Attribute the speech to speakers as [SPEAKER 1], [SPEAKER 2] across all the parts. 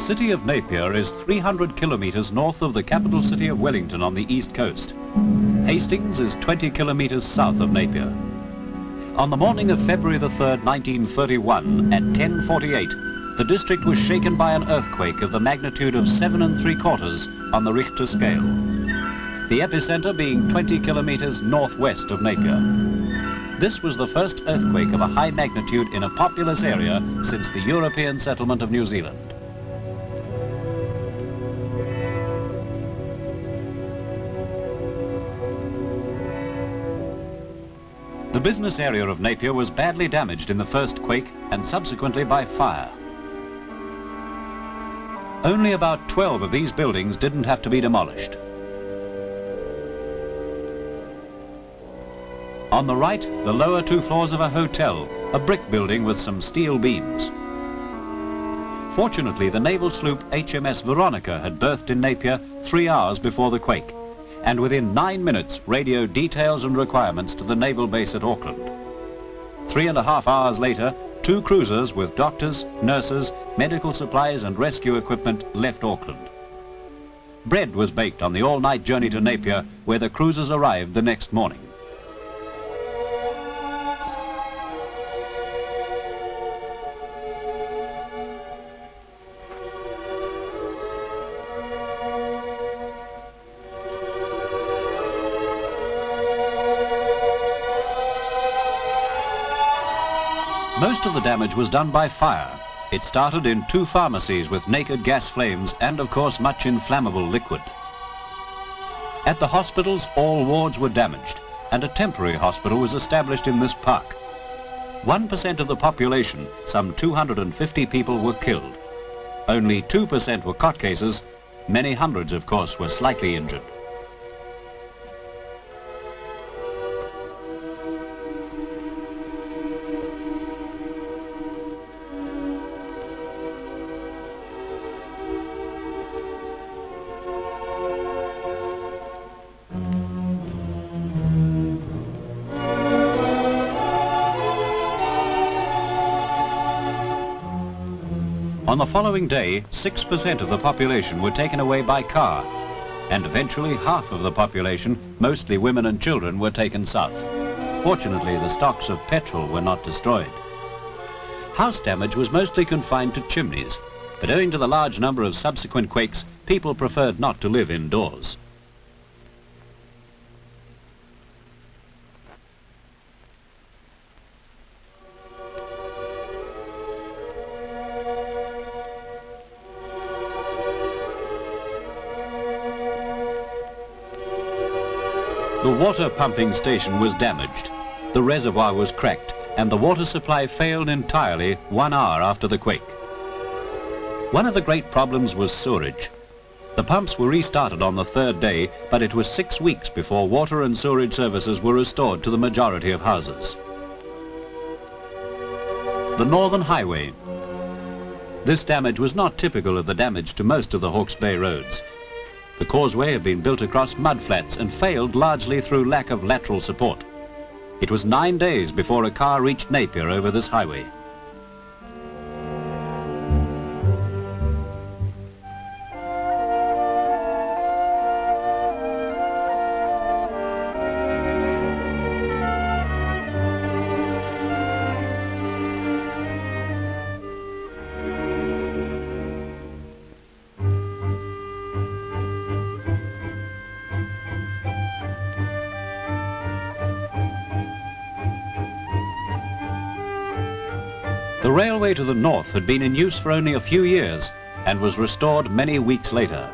[SPEAKER 1] The city of Napier is 300 kilometres north of the capital city of Wellington on the east coast. Hastings is 20 kilometres south of Napier. On the morning of February the 3rd, 1931, at 10:48, the district was shaken by an earthquake of the magnitude of 7 3/4 on the Richter scale. The epicenter being 20 kilometres northwest of Napier. This was the first earthquake of a high magnitude in a populous area since the European settlement of New Zealand. The business area of Napier was badly damaged in the first quake and subsequently by fire. Only about 12 of these buildings didn't have to be demolished. On the right, the lower 2 floors of a hotel, a brick building with some steel beams. Fortunately, the naval sloop HMS Veronica had berthed in Napier 3 hours before the quake, and within 9 minutes radioed details and requirements to the naval base at Auckland. 3.5 hours later, 2 cruisers with doctors, nurses, medical supplies and rescue equipment left Auckland. Bread was baked on the all-night journey to Napier, where the cruisers arrived the next morning. Most of the damage was done by fire. It started in 2 pharmacies with naked gas flames and, of course, much inflammable liquid. At the hospitals, all wards were damaged, and a temporary hospital was established in this park. 1% of the population, some 250 people, were killed. Only 2% were cot cases. Many hundreds, of course, were slightly injured. On the following day, 6% of the population were taken away by car, and eventually half of the population, mostly women and children, were taken south. Fortunately, the stocks of petrol were not destroyed. House damage was mostly confined to chimneys, but owing to the large number of subsequent quakes, people preferred not to live indoors. The water pumping station was damaged. The reservoir was cracked and the water supply failed entirely 1 hour after the quake. One of the great problems was sewerage. The pumps were restarted on the 3rd day, but it was 6 weeks before water and sewerage services were restored to the majority of houses. The Northern Highway. This damage was not typical of the damage to most of the Hawke's Bay roads. The causeway had been built across mudflats and failed largely through lack of lateral support. It was 9 days before a car reached Napier over this highway. The railway to the north had been in use for only a few years and was restored many weeks later.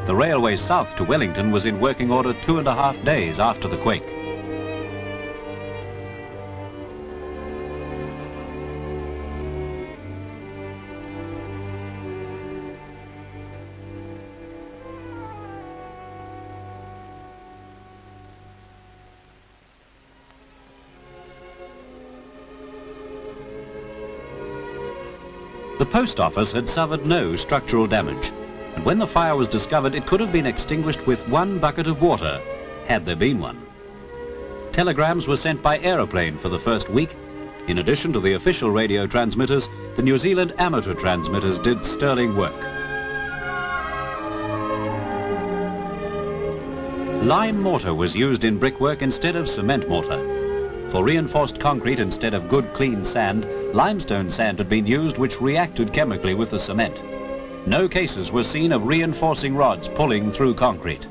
[SPEAKER 1] The railway south to Wellington was in working order 2.5 days after the quake. The post office had suffered no structural damage, and when the fire was discovered, it could have been extinguished with 1 bucket of water, had there been one. Telegrams were sent by aeroplane for the first week. In addition to the official radio transmitters, the New Zealand amateur transmitters did sterling work. Lime mortar was used in brickwork instead of cement mortar. For reinforced concrete instead of good clean sand, limestone sand had been used which reacted chemically with the cement. No cases were seen of reinforcing rods pulling through concrete.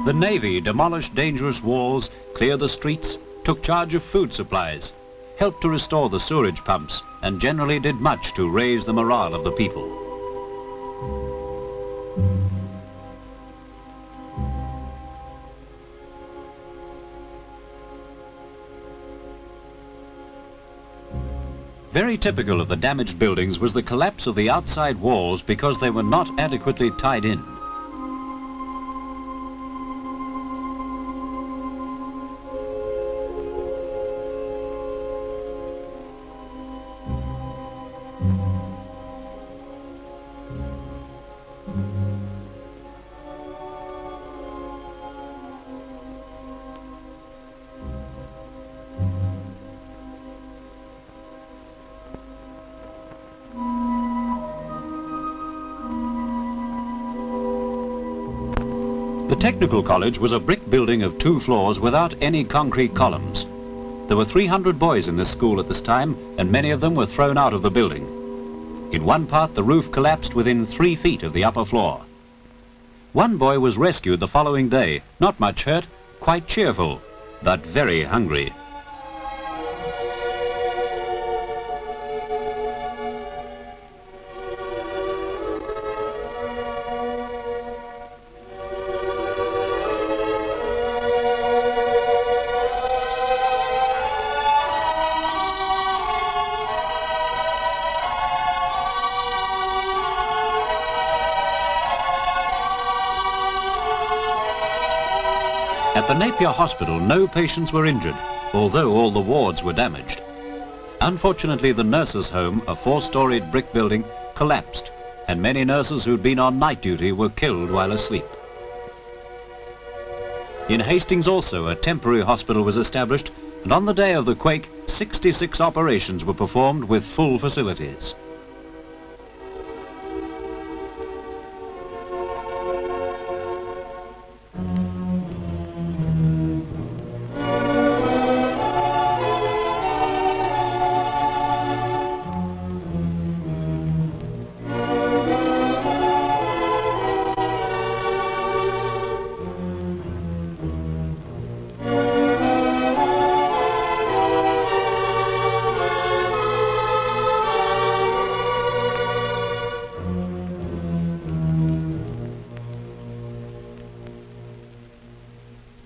[SPEAKER 1] The Navy demolished dangerous walls, cleared the streets, took charge of food supplies, helped to restore the sewerage pumps, and generally did much to raise the morale of the people. Very typical of the damaged buildings was the collapse of the outside walls because they were not adequately tied in. The Technical College was a brick building of 2 floors without any concrete columns. There were 300 boys in this school at this time, and many of them were thrown out of the building. In one part, the roof collapsed within 3 feet of the upper floor. One boy was rescued the following day, not much hurt, quite cheerful, but very hungry. At the Napier Hospital, no patients were injured, although all the wards were damaged. Unfortunately, the nurses' home, a 4-storied brick building, collapsed, and many nurses who'd been on night duty were killed while asleep. In Hastings also, a temporary hospital was established, and on the day of the quake, 66 operations were performed with full facilities.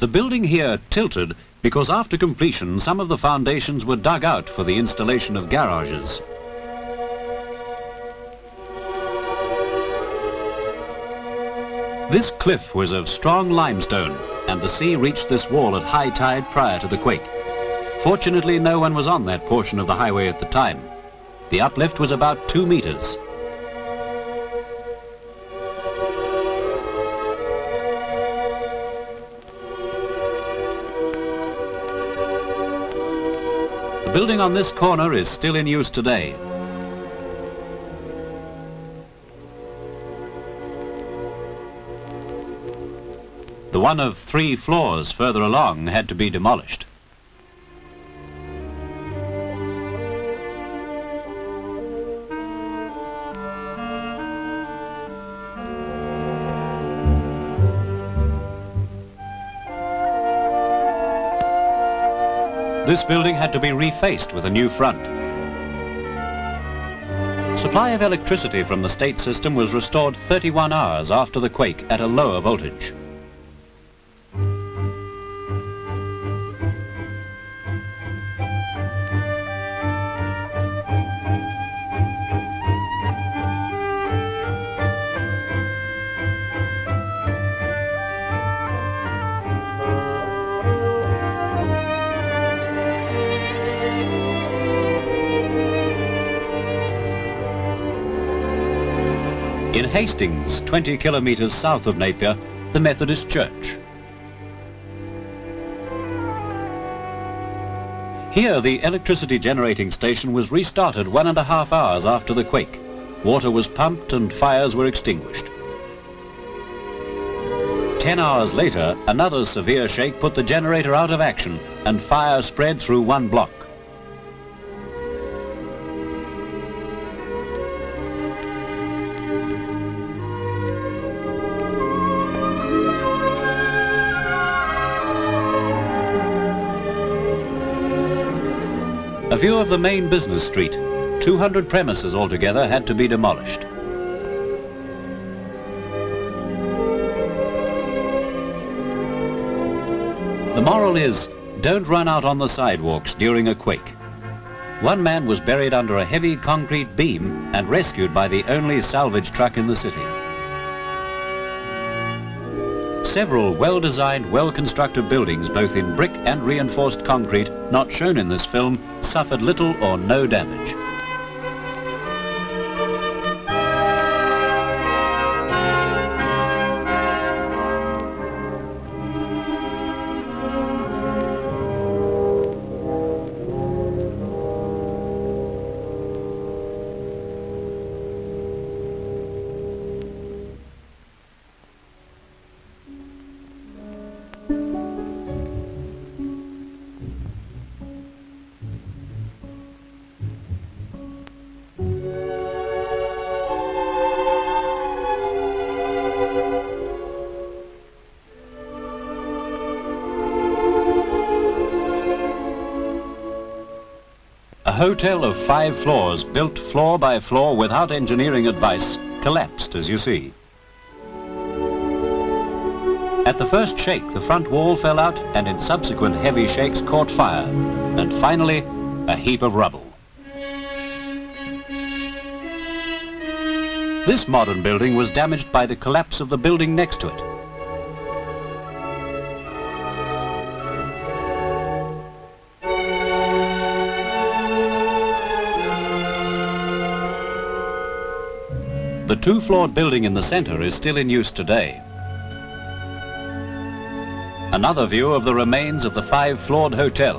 [SPEAKER 1] The building here tilted because after completion some of the foundations were dug out for the installation of garages. This cliff was of strong limestone, and the sea reached this wall at high tide prior to the quake. Fortunately, no one was on that portion of the highway at the time. The uplift was about 2 meters. The building on this corner is still in use today. The one of 3 floors further along had to be demolished. This building had to be refaced with a new front. Supply of electricity from the state system was restored 31 hours after the quake at a lower voltage. In Hastings, 20 kilometres south of Napier, the Methodist Church. Here, the electricity generating station was restarted 1.5 hours after the quake. Water was pumped and fires were extinguished. 10 hours later, another severe shake put the generator out of action and fire spread through one block. A view of the main business street. 200 premises altogether had to be demolished. The moral is, don't run out on the sidewalks during a quake. One man was buried under a heavy concrete beam and rescued by the only salvage truck in the city. Several well-designed, well-constructed buildings, both in brick and reinforced concrete, not shown in this film, suffered little or no damage. A hotel of 5 floors, built floor by floor without engineering advice, collapsed, as you see. At the first shake, the front wall fell out, and in subsequent heavy shakes caught fire. And finally, a heap of rubble. This modern building was damaged by the collapse of the building next to it. The 2-floored building in the center is still in use today. Another view of the remains of the 5-floored hotel.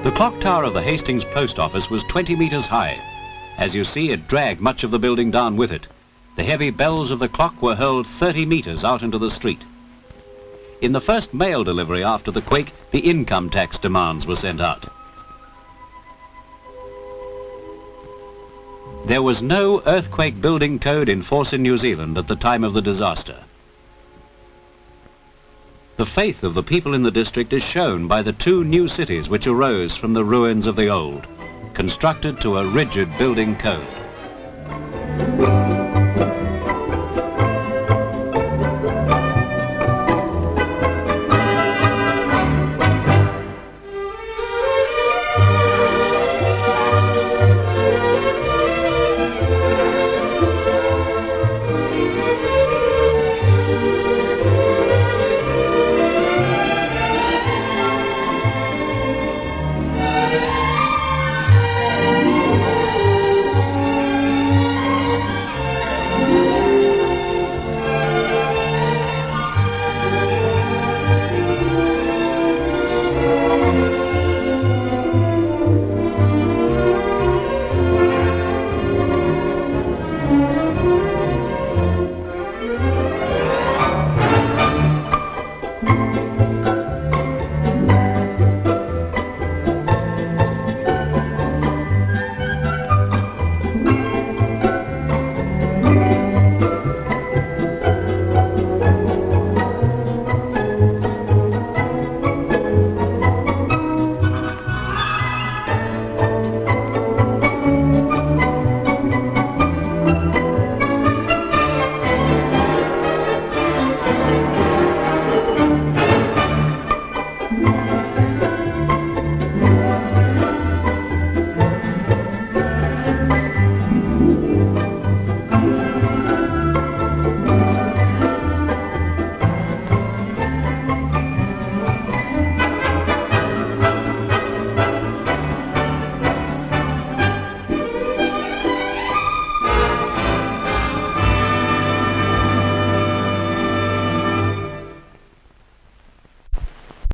[SPEAKER 1] The clock tower of the Hastings post office was 20 meters high. As you see, it dragged much of the building down with it. The heavy bells of the clock were hurled 30 meters out into the street. In the first mail delivery after the quake, the income tax demands were sent out. There was no earthquake building code in force in New Zealand at the time of the disaster. The faith of the people in the district is shown by the 2 new cities which arose from the ruins of the old, constructed to a rigid building code.